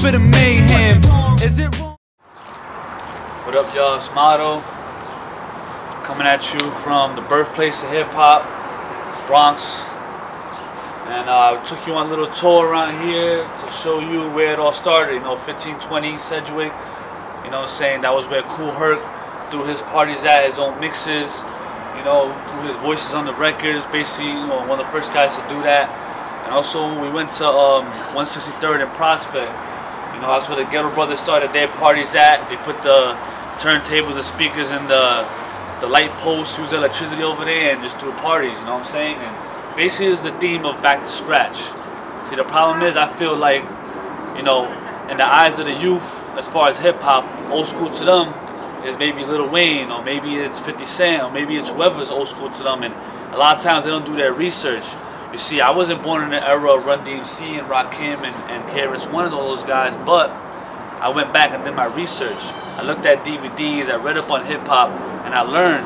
bit of mayhem. Is it wrong? What up, y'all? It's Motto, coming at you from the birthplace of hip-hop, Bronx. And I took you on a little tour around here to show you where it all started. You know, 1520 Sedgwick, you know what I'm saying? That was where Kool Herc threw his parties at, his own mixes, you know, threw his voices on the records. Basically, you know, one of the first guys to do that. And also, we went to 163rd and Prospect. You know, that's where the Ghetto Brothers started their parties at. They put the turntables, the speakers, and the light posts, used electricity over there, and just threw parties. You know what I'm saying? And basically, it's the theme of back to scratch. See, the problem is, I feel like, you know, in the eyes of the youth, as far as hip hop, old school to them is maybe Lil Wayne, or maybe it's 50 Cent, or maybe it's whoever's old school to them. And a lot of times they don't do their research. You see, I wasn't born in the era of Run DMC and Rakim and KRS-One and all those guys, but I went back and did my research. I looked at DVDs, I read up on hip hop, and I learned,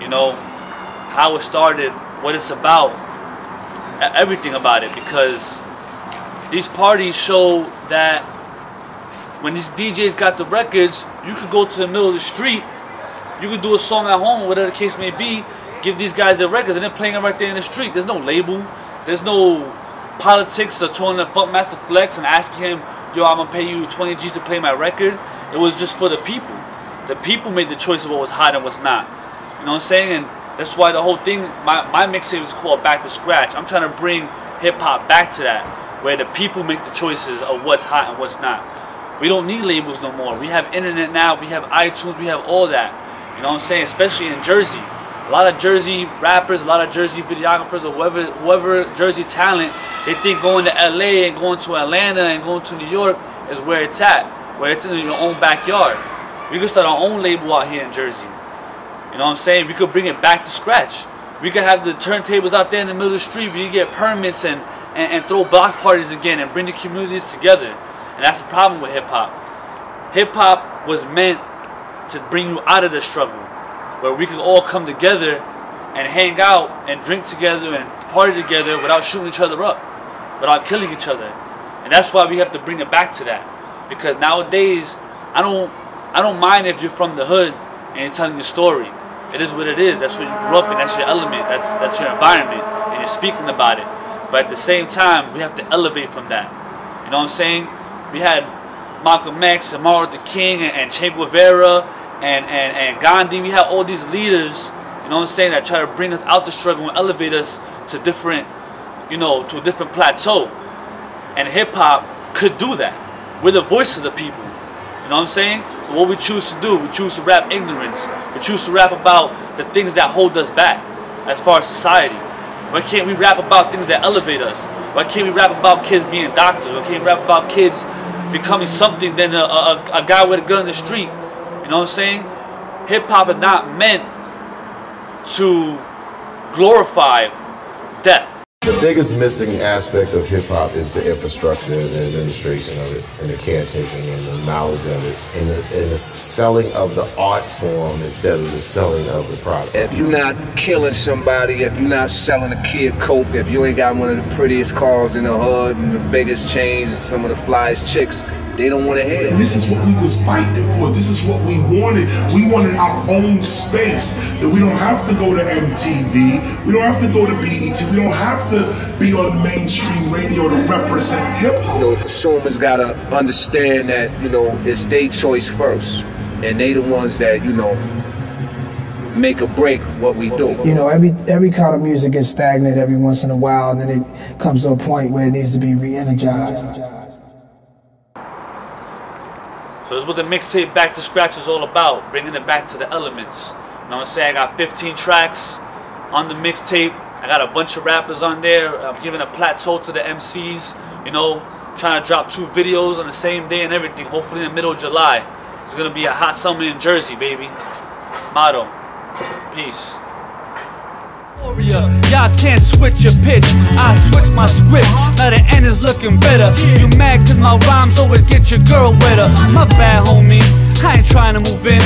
you know, how it started, what it's about, everything about it, because these parties show that when these DJs got the records, you could go to the middle of the street, you could do a song at home, whatever the case may be, give these guys their records, and they're playing them right there in the street. There's no label, there's no politics or telling the Funkmaster Flex and asking him, yo, I'm gonna pay you 20 G's to play my record. It was just for the people. The people made the choice of what was hot and what's not. You know what I'm saying? And that's why the whole thing, my mixtape is called Back to Scratch. I'm trying to bring hip-hop back to that, where the people make the choices of what's hot and what's not. We don't need labels no more. We have internet now, we have iTunes, we have all that. You know what I'm saying? Especially in Jersey. A lot of Jersey rappers, a lot of Jersey videographers, or whoever Jersey talent, they think going to LA and going to Atlanta and going to New York is where it's at, where it's in your own backyard. We could start our own label out here in Jersey. You know what I'm saying? We could bring it back to scratch. We could have the turntables out there in the middle of the street where you get permits and throw block parties again and bring the communities together. And that's the problem with hip-hop. Hip-hop was meant to bring you out of the struggle, where we could all come together and hang out and drink together and party together without shooting each other up, without killing each other. And that's why we have to bring it back to that. Because nowadays, I don't mind if you're from the hood and you're telling your story. It is what it is. That's what you grew up in. That's your element. That's your environment. And you're speaking about it. But at the same time, we have to elevate from that. You know what I'm saying? We had Malcolm X and Martin Luther King and Che Guevara and Gandhi. We have all these leaders, you know what I'm saying, that try to bring us out the struggle and elevate us to different, you know, to a different plateau. And hip-hop could do that. We're the voice of the people. You know what I'm saying? So what we choose to do, we choose to rap ignorance. We choose to rap about the things that hold us back as far as society. Why can't we rap about things that elevate us? Why can't we rap about kids being doctors? Why can't we rap about kids becoming something than a guy with a gun in the street? You know what I'm saying? Hip-hop is not meant to glorify death. The biggest missing aspect of hip-hop is the infrastructure and the administration of it, and the caretaking and the knowledge of it, and the selling of the art form instead of the selling of the product. If you're not killing somebody, if you're not selling a kid coke, if you ain't got one of the prettiest cars in the hood and the biggest chains and some of the flyest chicks, they don't want to hear it. And this is what we was fighting for. This is what we wanted. We wanted our own space. That we don't have to go to MTV. We don't have to go to BET. We don't have to be on mainstream radio to represent hip hop. You know, consumers gotta understand that, you know, it's their choice first, and they the ones that, you know, make or break what we do. You know, every kind of music gets stagnant every once in a while, and then it comes to a point where it needs to be re-energized. So this is what the mixtape Back to Scratch is all about, bringing it back to the elements. You know what I'm saying? I got 15 tracks on the mixtape. I got a bunch of rappers on there. I'm giving a plateau to the MCs, you know, trying to drop 2 videos on the same day and everything, hopefully in the middle of July. It's going to be a hot summer in Jersey, baby. Motto. Peace. Y'all can't switch your pitch, I switch my script. Now the end is looking better. You mad cause my rhymes always get your girl wetter. My bad, homie, I ain't trying to move in.